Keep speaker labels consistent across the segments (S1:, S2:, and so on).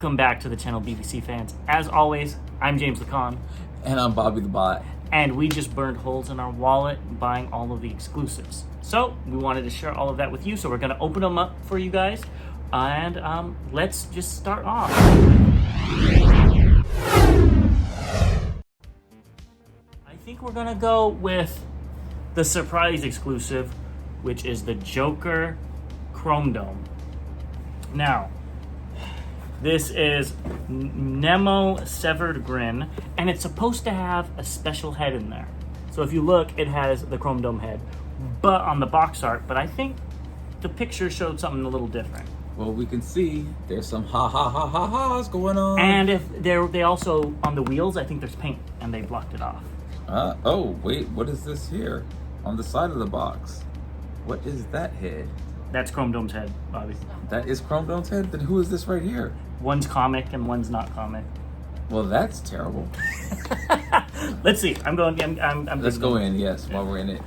S1: Welcome back to the channel, BBC fans. As always, I'm James the Con.
S2: And I'm Bobby the Bot.
S1: And we just burned holes in our wallet buying all of the exclusives. So we wanted to share all of that with you. So we're going to open them up for you guys. And let's just start off. I think we're going to go with the surprise exclusive, which is the Joker Chrome Dome. Now, this is Nemo Severed Grin, and it's supposed to have a special head in there. So if you look, it has the Chrome Dome head, but on the box art, but I think the picture showed something a little different.
S2: Well, we can see there's some ha-ha's going on.
S1: And if they also, on the wheels, I think there's paint, and they blocked it off.
S2: Oh, wait, what is this here? On the side of the box. What is that head?
S1: That's Chrome Dome's head, Bobby.
S2: That is Chrome Dome's head? Then who is this right here?
S1: One's comic and one's not comic.
S2: Well, that's terrible.
S1: Let's see. I'm
S2: Let's go in, yes, while we're in it.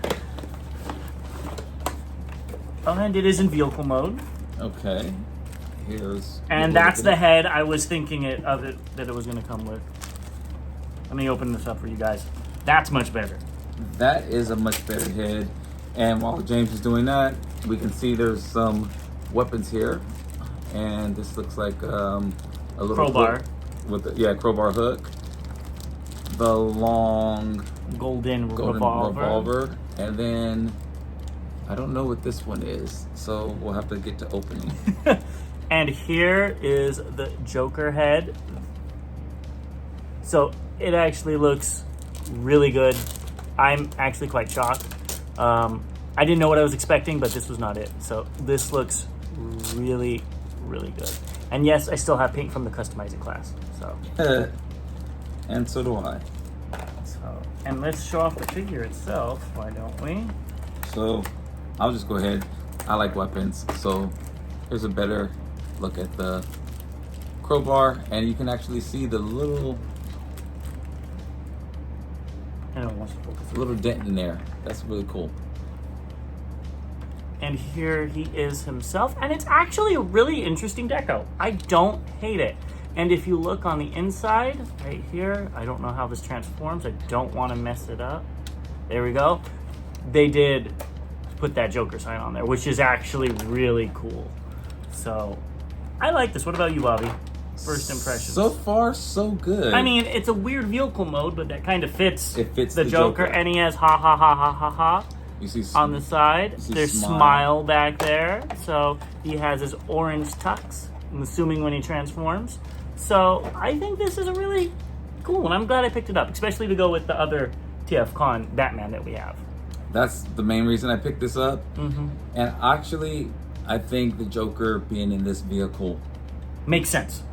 S1: Oh, and it is in vehicle mode.
S2: Okay. Here's...
S1: And that's the head I was thinking that it was going to come with. Let me open this up for you guys. That's much better.
S2: That is a much better head. And while James is doing that, we can see there's some weapons here. And this looks like a little
S1: crowbar
S2: with the, crowbar hook. The long
S1: golden revolver.
S2: And then I don't know what this one is, so we'll have to get to opening.
S1: And here is the Joker head. So it actually looks really good. I'm actually quite shocked. I didn't know what I was expecting, but this was not it. So this looks really, really good. And yes, I still have paint from the customizing class. So.
S2: And so do I.
S1: So, and let's show off the figure itself. Why don't we?
S2: So I'll just go ahead. I like weapons. So here's a better look at the crowbar, and you can actually see the little dent in there. That's really cool.
S1: And here he is himself, and it's actually a really interesting deco. I don't hate it. And if you look on the inside, right here, I don't know how this transforms. I don't want to mess it up. There we go. They did put that Joker sign on there, which is actually really cool. So I like this. What about you, Bobby? First impressions.
S2: So far, so good.
S1: I mean, it's a weird vehicle mode, but that kind of fits.
S2: It fits
S1: the Joker, and he has ha ha ha ha ha ha.
S2: You see
S1: on the side. There's smile back there. So he has his orange tux, I'm assuming when he transforms. So I think this is a really cool, and I'm glad I picked it up, especially to go with the other TFcon Batman that we have.
S2: That's the main reason I picked this up.
S1: Mm-hmm.
S2: And actually, I think the Joker being in this vehicle
S1: makes sense.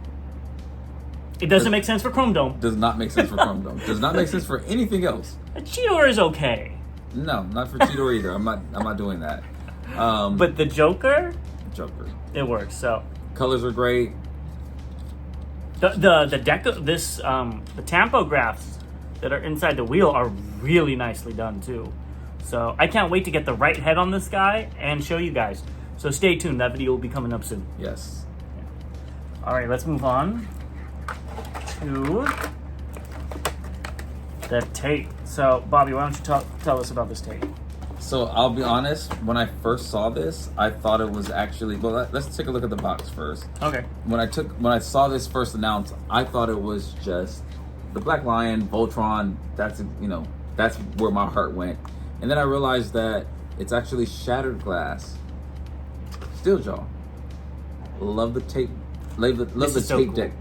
S1: It doesn't make sense for Chrome Dome.
S2: Does not make sense for Chrome Dome. Does not make sense for anything else.
S1: A Cheetor is okay.
S2: No, not for Cheetor either. I'm not doing that.
S1: But the Joker, it works. So
S2: colors are great.
S1: The deco, the tampographs that are inside the wheel are really nicely done too. So I can't wait to get the right head on this guy and show you guys. So stay tuned. That video will be coming up soon.
S2: Yes.
S1: Yeah. All right, let's move on to the tape. So, Bobby, why don't you tell us about this tape?
S2: So, I'll be honest, when I first saw this, I thought it was actually, well, let's take a look at the box first.
S1: Okay.
S2: When I saw this first announced, I thought it was just the Black Lion, Voltron, that's where my heart went. And then I realized that it's actually shattered glass. Steeljaw. Love the tape, love the tape deck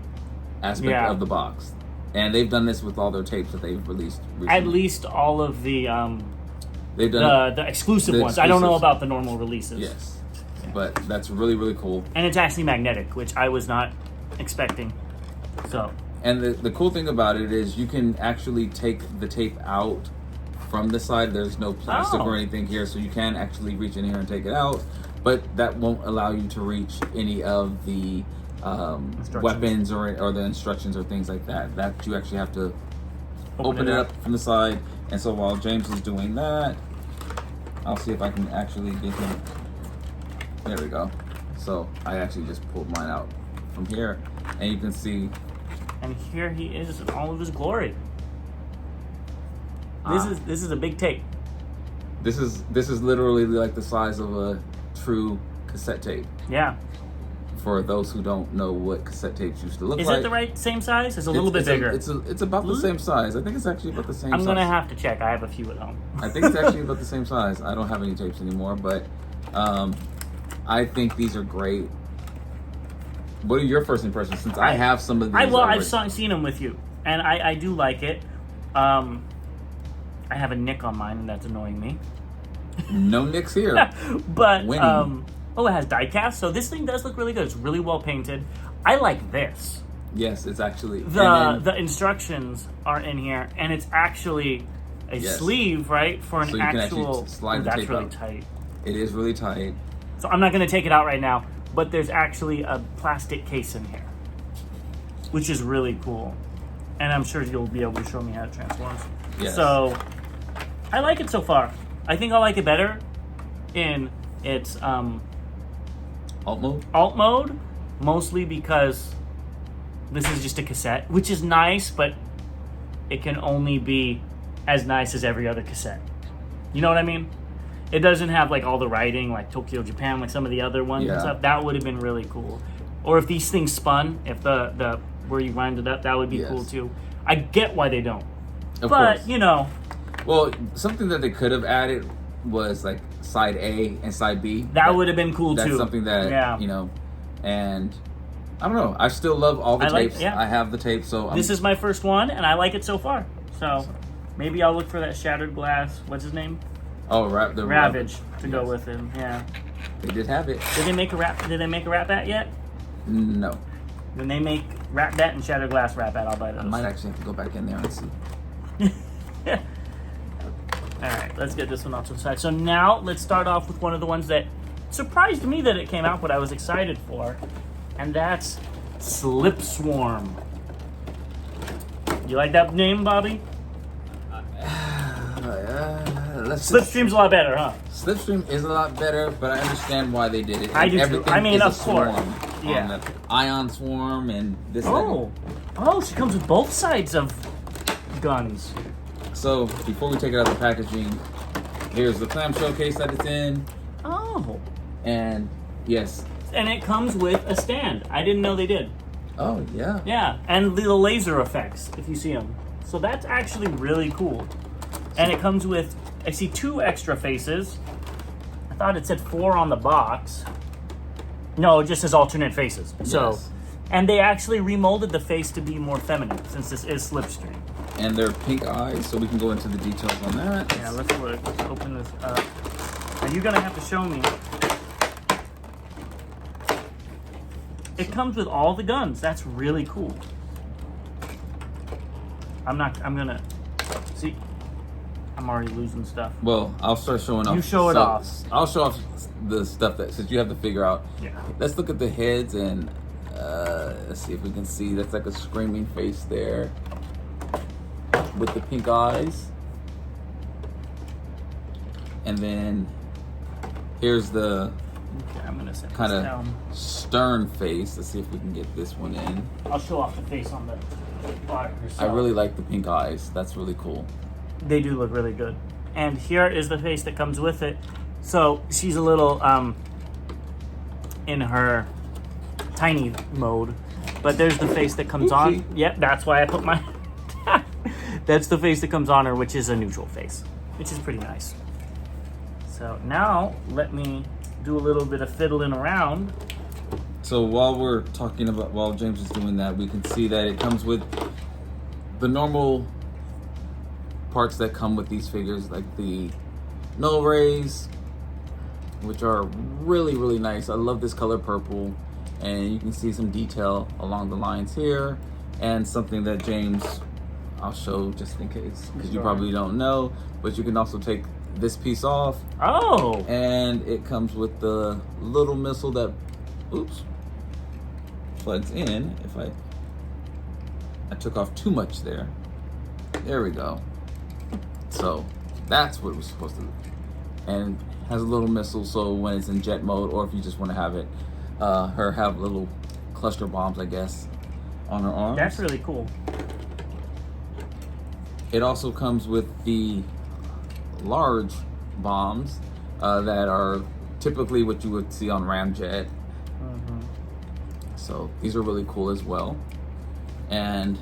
S2: aspect of the box. And they've done this with all their tapes that they've released recently.
S1: At least all of the
S2: they've done
S1: the exclusive ones. I don't know about the normal releases.
S2: Yes. Yeah. But that's really, really cool.
S1: And it's actually magnetic, which I was not expecting. So.
S2: And the cool thing about it is you can actually take the tape out from the side. There's no plastic or anything here, so you can actually reach in here and take it out. But that won't allow you to reach any of the weapons or the instructions or things like that. That you actually have to open it up from the side. And so while James is doing that, I'll see if I can actually get him. There we go. So I actually just pulled mine out from here, and you can see.
S1: And here he is in all of his glory. This is a big tape.
S2: This is literally like the size of a true cassette tape.
S1: Yeah.
S2: For those who don't know what cassette tapes used to look like.
S1: Is it the right same size? It's a little bit bigger.
S2: It's about the same size. I think it's actually about the same size.
S1: I'm gonna have to check. I have a few at home.
S2: I think it's actually about the same size. I don't have any tapes anymore, but I think these are great. What are your first impressions? Since I have some of these.
S1: I've seen them with you, and I do like it. I have a nick on mine, and that's annoying me.
S2: No nicks here.
S1: But
S2: Winning.
S1: it has die cast, so this thing does look really good. It's really well painted. I like this.
S2: Yes, it's actually
S1: the instructions are in here, and it's actually a sleeve, right, for an
S2: so you
S1: actual.
S2: Can slide the
S1: that's
S2: tape
S1: really
S2: out.
S1: tight.
S2: It is really tight.
S1: So I'm not going to take it out right now, but there's actually a plastic case in here, which is really cool, and I'm sure you'll be able to show me how it transforms.
S2: Yes.
S1: So I like it so far. I think I like it better in its alt mode, mostly because this is just a cassette, which is nice, but it can only be as nice as every other cassette. You know what I mean? It doesn't have like all the writing like Tokyo Japan, like some of the other ones and stuff. That would have been really cool. Or if these things spun, if the where you wind it up, that would be cool too. I get why they don't.
S2: Of
S1: but
S2: course.
S1: you know,
S2: well, something that they could have added was like side A and side B.
S1: That would have been cool too.
S2: That's something that you know, and I don't know. I still love all the tapes. I have the tape, so
S1: this is my first one, and I like it so far. So maybe I'll look for that Shattered Glass. What's his name?
S2: Oh, the
S1: Ravage to go with him. Yeah,
S2: they did have it.
S1: Did they make a Rat Bat yet?
S2: No.
S1: When they make Rat Bat and Shattered Glass Rat Bat, I'll buy those.
S2: I might actually have to go back in there and see.
S1: All right, let's get this one off to the side. So now let's start off with one of the ones that surprised me that it came out, but I was excited for, and that's Slipswarm. You like that name, Bobby? Slipstream's a lot better, huh?
S2: Slipstream is a lot better, but I understand why they did it.
S1: I do too. I mean, of course.
S2: Yeah. The ion swarm and this.
S1: Oh, she comes with both sides of guns.
S2: So before we take it out of the packaging, here's the clamshell case that it's in.
S1: Oh.
S2: And yes.
S1: And it comes with a stand. I didn't know they did.
S2: Oh yeah.
S1: Yeah, and the laser effects if you see them. So that's actually really cool. And it comes with, I see 2 extra faces. I thought it said 4 on the box. No, it just says alternate faces. So, and they actually remolded the face to be more feminine since this is Slipstream.
S2: And they're pink eyes, so we can go into the details on that.
S1: Yeah, let's look. Let's open this up. Now you're gonna have to show me. It comes with all the guns. That's really cool. I'm gonna see. I'm already losing stuff.
S2: Well, I'll start showing off.
S1: You show it off.
S2: I'll show off the stuff that, since you have to figure out.
S1: Yeah.
S2: Let's look at the heads and let's see if we can see. That's like a screaming face there with the pink eyes. And then here's the
S1: I'm gonna set
S2: kind
S1: this
S2: of
S1: down.
S2: stern face. Let's see if we can get this one in.
S1: I'll show off the face on the body herself.
S2: I really like the pink eyes. That's really cool.
S1: They do look really good. And here is the face that comes with it. So she's a little in her tiny mode, but there's the face that comes on. Yep, that's why I put my that's the face that comes on her, which is a neutral face, which is pretty nice. So now let me do a little bit of fiddling around.
S2: So while James is doing that, we can see that it comes with the normal parts that come with these figures, like the null rays, which are really, really nice. I love this color purple, and you can see some detail along the lines here, and something that James, I'll show just in case, because you probably don't know, but you can also take this piece off.
S1: Oh!
S2: And it comes with the little missile that, plugs in. If I took off too much there. There we go. So that's what it was supposed to do. And has a little missile, so when it's in jet mode, or if you just want to have it, have a little cluster bombs, I guess, on her arms.
S1: That's really cool.
S2: It also comes with the large bombs that are typically what you would see on Ramjet. So these are really cool as well. And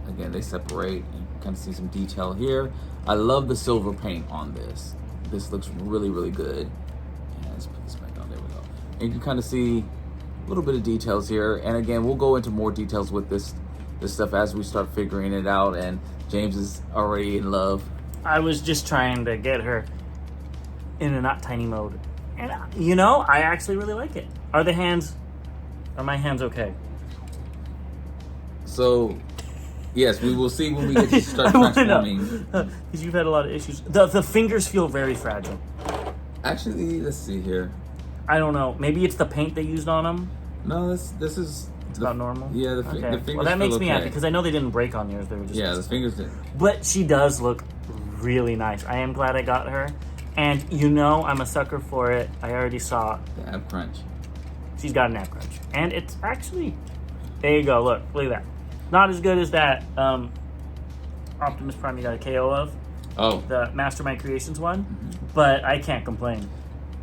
S2: again, they separate. You can kind of see some detail here. I love the silver paint on this. This looks really, really good. And let's put this back on. There we go. And you can kind of see a little bit of details here. And again, we'll go into more details with this stuff as we start figuring it out. And James is already in love.
S1: I was just trying to get her in a not tiny mode. And, you know, I actually really like it. Are my hands okay?
S2: So, yes, we will see when we get to start transforming.
S1: Because you've had a lot of issues. The fingers feel very fragile.
S2: Actually, let's see here.
S1: I don't know. Maybe it's the paint they used on them.
S2: No, this is...
S1: It's about normal?
S2: Yeah, the fingers
S1: Well, that makes me
S2: okay.
S1: happy, because I know they didn't break on yours. They were just...
S2: Yeah, the fingers did.
S1: But she does look really nice. I am glad I got her. And you know I'm a sucker for it. I already saw
S2: The ab crunch.
S1: she's got an ab crunch. And it's actually... There you go. Look at that. Not as good as that Optimus Prime you got a KO of.
S2: Oh.
S1: The Mastermind Creations one. But I can't complain.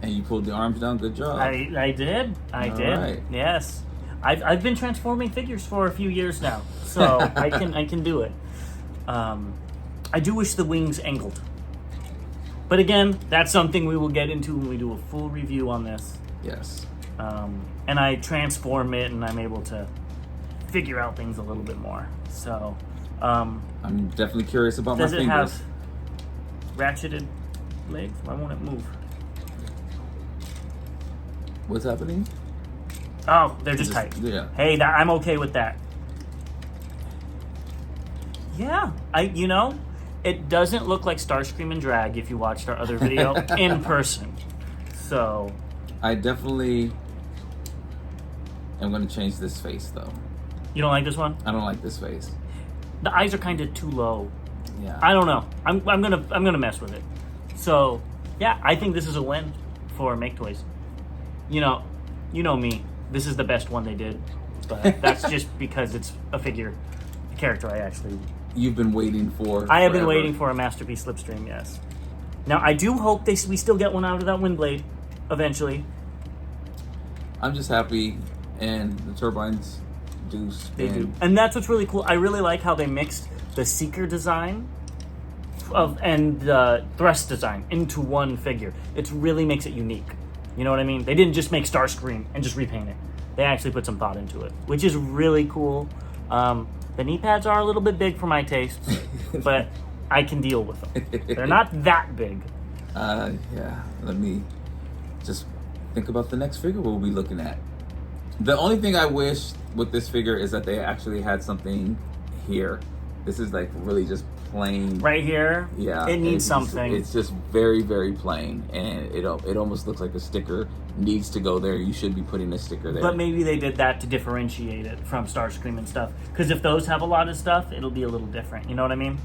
S2: And you pulled the arms down. Good job.
S1: I did. I
S2: All
S1: did.
S2: right.
S1: Yes. I've been transforming figures for a few years now, so I can do it. I do wish the wings angled, but again, that's something we will get into when we do a full review on this.
S2: Yes.
S1: And I transform it, and I'm able to figure out things a little bit more. So,
S2: I'm definitely curious about my
S1: does it
S2: fingers.
S1: have ratcheted legs? Why won't it move?
S2: What's happening?
S1: Oh, they're just tight.
S2: Yeah.
S1: Hey, I'm okay with that. Yeah, it doesn't look like Starscream and Drag if you watched our other video in person. So,
S2: I definitely am going to change this face though.
S1: you don't like this one?
S2: I don't like this face.
S1: The eyes are kind of too low.
S2: Yeah.
S1: I don't know. I'm gonna mess with it. So, yeah, I think this is a win for Make Toys. You know me. This is the best one they did, but that's just because it's a character I actually...
S2: You've been waiting for.
S1: I have been
S2: forever.
S1: waiting for a Masterpiece Slipstream, yes. Now, I do hope we still get one out of that wind blade eventually.
S2: I'm just happy, and the turbines do
S1: They
S2: spin.
S1: do. And that's what's really cool. I really like how they mixed the Seeker design and the Thrust design into one figure. It really makes it unique. You know what I mean? They didn't just make Starscream and just repaint it. They actually put some thought into it, which is really cool. The knee pads are a little bit big for my tastes, but I can deal with them. They're not that big.
S2: Yeah. Let me just think about the next figure we'll be looking at. The only thing I wish with this figure is that they actually had something here. This is like really just plain.
S1: Right here,
S2: Yeah.
S1: it needs something.
S2: It's just very, very plain, and it almost looks like a sticker needs to go there. You should be putting a sticker there.
S1: But maybe they did that to differentiate it from Starscream and stuff. Because if those have a lot of stuff, it'll be a little different. You know what I mean?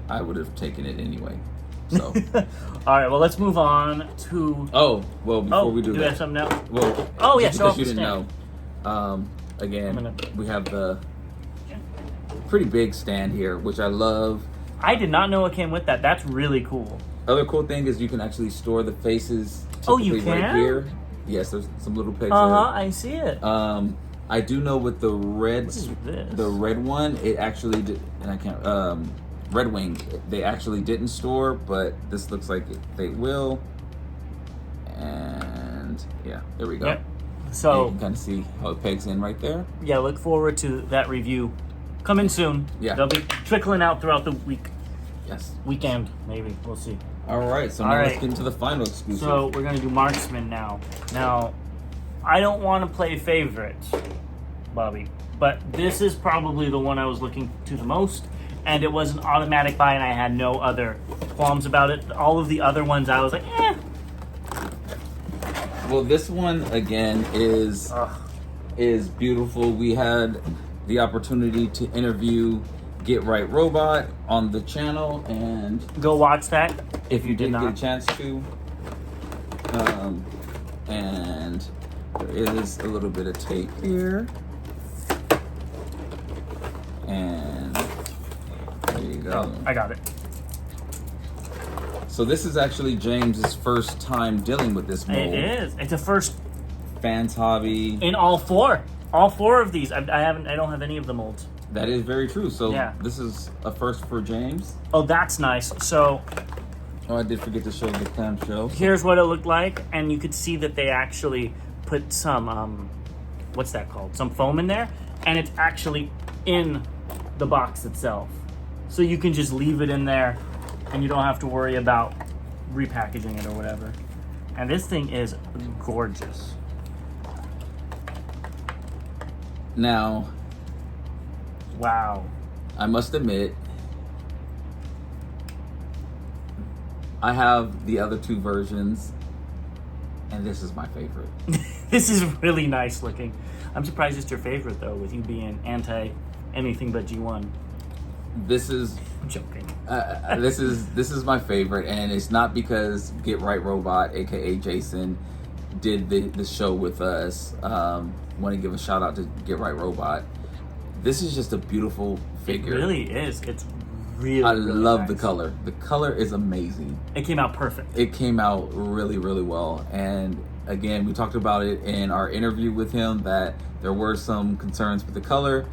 S2: I would have taken it anyway. So.
S1: All right, well, let's move on to...
S2: Oh, well, before we do
S1: we
S2: that.
S1: have something else?
S2: Well,
S1: Oh, yeah,
S2: just
S1: show off
S2: because you
S1: the
S2: didn't know. Again, we have the pretty big stand here, which I love.
S1: I did not know it came with that. That's really cool.
S2: Other cool thing is you can actually store the faces.
S1: Oh, you
S2: typically right
S1: can?
S2: here. Yes, there's some little pictures.
S1: I see it.
S2: I do know with the red,
S1: What is this?
S2: the red one, it actually did, and I can't. Red Wing, they actually didn't store, but this looks like they will. And yeah, there we go.
S1: Yep.
S2: And
S1: So,
S2: you can kind of see how it pegs in right there.
S1: yeah, look forward to that review. Coming soon.
S2: Yeah.
S1: They'll be trickling out throughout the
S2: Yes.
S1: weekend, maybe. We'll see.
S2: All right, so
S1: All
S2: now
S1: right.
S2: let's get into the final exclusive.
S1: So, we're going to do Marksman now. Now, I don't want to play favorites, Bobby, but this is probably the one I was looking to the most. And it was an automatic buy, and I had no other qualms about it. All of the other ones, I was like, eh.
S2: Well, this one again is beautiful. We had the opportunity to interview Get Right Robot on the channel, and
S1: Go watch that if you did
S2: didn't
S1: not.
S2: get a chance to. And There is a little bit of tape here. And there you go.
S1: I got it.
S2: So this is actually James's first time dealing with this mold.
S1: It is. It's a first
S2: Fans hobby.
S1: in all four. All four of these. I don't have any of the molds.
S2: That is very true. So
S1: Yeah.
S2: this is a first for James.
S1: Oh, that's nice. So
S2: Oh, I did forget to show the clamshell.
S1: here's what it looked like, and you could see that they actually put some what's that called? Some foam in there, and it's actually in the box itself. So you can just leave it in there, and you don't have to worry about repackaging it or whatever. And this thing is gorgeous.
S2: Now,
S1: Wow.
S2: I must admit, I have the other two versions, and this is my favorite.
S1: This is really nice looking. I'm surprised it's your favorite though, with you being anti anything but G1.
S2: This is
S1: I'm joking.
S2: this is my favorite, and it's not because Get Right Robot, aka Jason, did the show with us. Want to give a shout out to Get Right Robot. This is just a beautiful figure.
S1: It really is. It's really.
S2: I
S1: really
S2: love
S1: nice.
S2: the color. The color is amazing.
S1: It came out perfect.
S2: It came out really, really well. And again, we talked about it in our interview with him that there were some concerns with the color.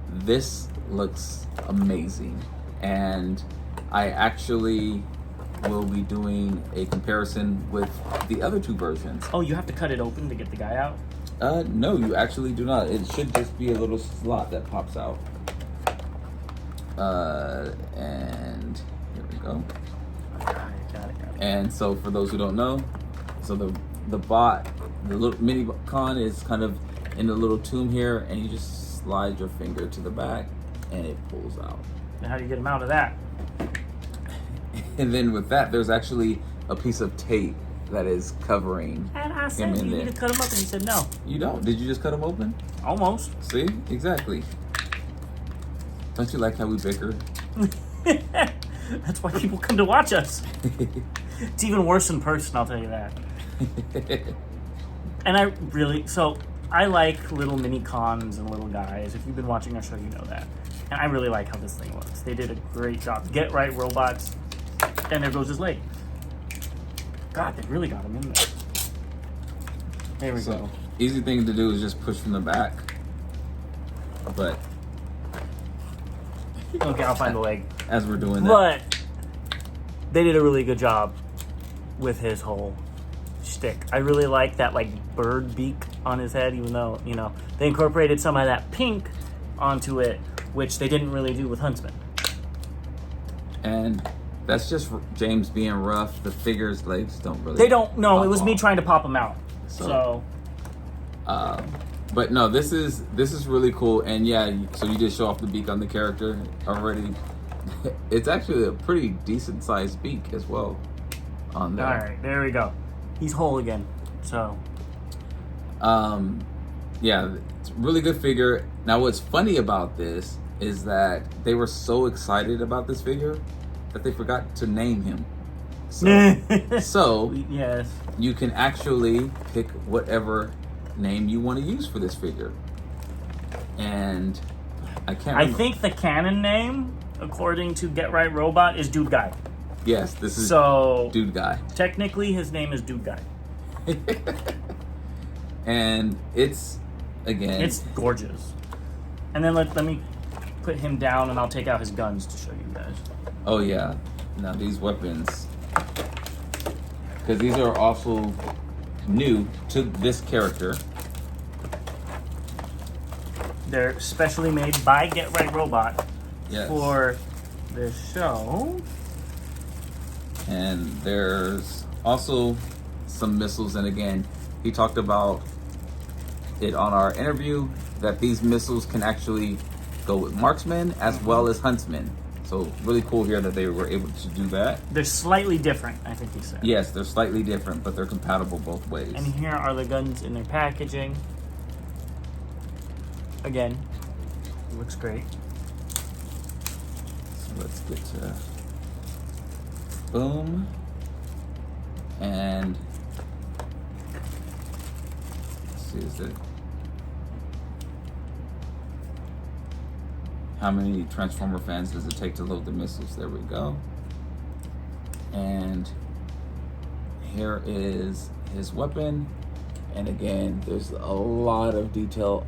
S2: This looks amazing. And I actually will be doing a comparison with the other two versions.
S1: Oh, you have to cut it open to get the guy out?
S2: No, you actually do not. It should just be a little slot that pops out. And here we go.
S1: Got it.
S2: And so for those who don't know, so the little mini con is kind of in the little tomb here, and you just slide your finger to the back and it pulls out.
S1: And how do you get him out of that?
S2: And then with that, there's actually a piece of tape that is covering
S1: And I
S2: him
S1: said
S2: in
S1: you
S2: there.
S1: need to cut him up, and he said no.
S2: You don't? Did you just cut him open?
S1: Almost.
S2: See? Exactly. Don't you like how we bicker?
S1: That's why people come to watch us. It's even worse in person, I'll tell you that. And I like little mini cons and little guys. If you've been watching our show, you know that. And I really like how this thing looks. They did a great job. Get Right Robots. And there goes his leg. God, they really got him in there. There we go.
S2: Easy thing to do is just push from the back. But
S1: Okay, I'll find the leg.
S2: as we're doing that,
S1: But they did a really good job with his whole shtick. I really like that bird beak on his head, even though, they incorporated some of that pink onto it, which they didn't really do with Huntsman.
S2: and that's just James being rough. The figure's legs don't really.
S1: They don't. No,
S2: pop
S1: it was me
S2: off.
S1: trying to pop them out.
S2: So- But no, this is really cool, and yeah. So you did show off the beak on the character already. It's actually a pretty decent sized beak as well on there.
S1: All right, there we go. He's whole again. So
S2: Yeah, it's a really good figure. Now, what's funny about this is that they were so excited about this figure that they forgot to name him. So
S1: yes,
S2: you can actually pick whatever name you want to use for this figure. And I can't
S1: I
S2: remember.
S1: think the canon name, according to Get Right Robot, is Dude Guy.
S2: Yes, this is
S1: So
S2: Dude Guy.
S1: technically, his name is Dude Guy.
S2: And it's, again...
S1: It's gorgeous. And then let me put him down, and I'll take out his guns to show you guys.
S2: Oh, yeah. Now, these weapons... Because these are also new to this character.
S1: They're specially made by Get Right Robot
S2: Yes.
S1: for this show.
S2: And there's also some missiles. And again, he talked about it on our interview that these missiles can actually go with Marksman as well as Huntsman. So really cool here that they were able to do that.
S1: They're slightly different, I think he said.
S2: Yes, they're slightly different, but they're compatible both ways.
S1: And here are the guns in their packaging. Again, it looks great.
S2: So let's get to boom. And let's see, is it how many Transformer fans does it take to load the missiles? There we go. And here is his weapon. And again, there's a lot of detail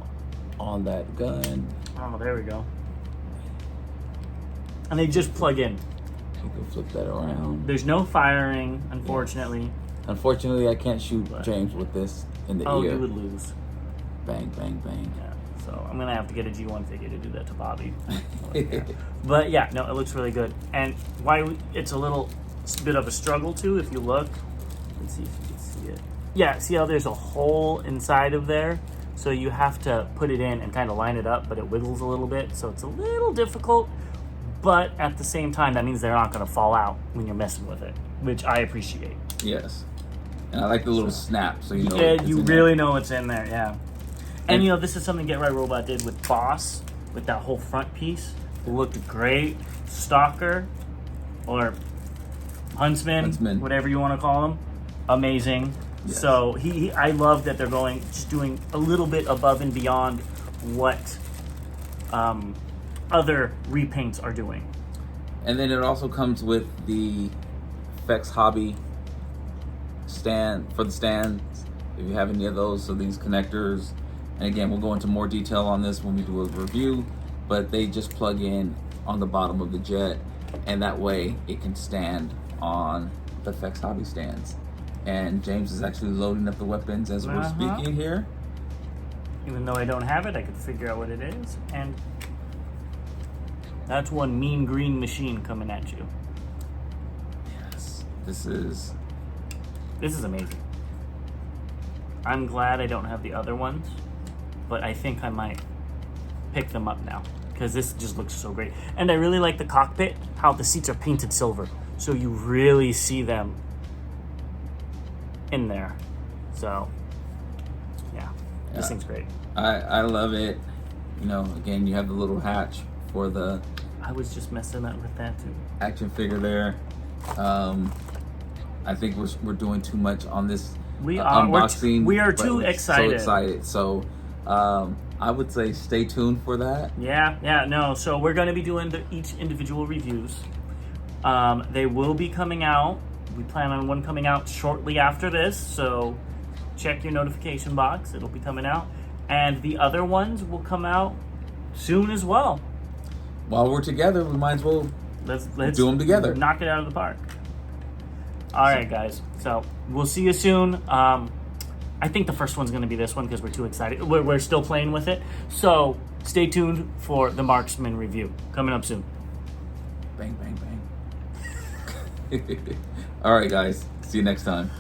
S2: on that gun.
S1: Oh, there we go. And they just plug in.
S2: You can flip that around.
S1: There's no firing, unfortunately.
S2: Yes. Unfortunately, I can't shoot James with this in the ear.
S1: Oh, you would lose.
S2: Bang, bang, bang.
S1: Yeah. So I'm gonna have to get a G1 figure to do that to Bobby. But yeah, no, it looks really good. And it's a little bit of a struggle too. If you look, let's see if you can see it. Yeah, see how there's a hole inside of there? So you have to put it in and kind of line it up, but it wiggles a little bit. So it's a little difficult, but at the same time, that means they're not gonna fall out when you're messing with it, which I appreciate.
S2: Yes. And I like the little snap, so you know.
S1: Yeah, you really know it's in there, yeah. And you know, this is something Get Right Robot did with Boss, with that whole front piece. It looked great. Stalker, or Huntsman, whatever you want to call him, amazing. Yes. So I love that they're just doing a little bit above and beyond what other repaints are doing.
S2: And then it also comes with the Fex Hobby stand for the stands, if you have any of those. So these connectors, and again, we'll go into more detail on this when we do a review, but they just plug in on the bottom of the jet, and that way it can stand on the Fex Hobby stands. And James is actually loading up the weapons as we're speaking here.
S1: Even though I don't have it, I could figure out what it is. And that's one mean green machine coming at you.
S2: Yes, this is
S1: amazing. I'm glad I don't have the other ones, but I think I might pick them up now because this just looks so great. And I really like the cockpit, how the seats are painted silver, so you really see them in there. So yeah, this thing's great.
S2: I love it. You know, again, you have the little hatch for the,
S1: I was just messing up with that too,
S2: action figure there. I think we're doing too much on this unboxing.
S1: We are too excited.
S2: So excited. So I would say stay tuned for that.
S1: Yeah, no. So we're going to be doing each individual reviews. They will be coming out. We plan on one coming out shortly after this. So check your notification box. It'll be coming out. And the other ones will come out soon as well.
S2: While we're together, we might as well
S1: let's
S2: do them together.
S1: Knock it out of the park. All right, guys. So we'll see you soon. I think the first one's going to be this one because we're too excited. We're still playing with it. So stay tuned for the Marksman review coming up soon.
S2: Bang, bang, bang. All right, guys. See you next time.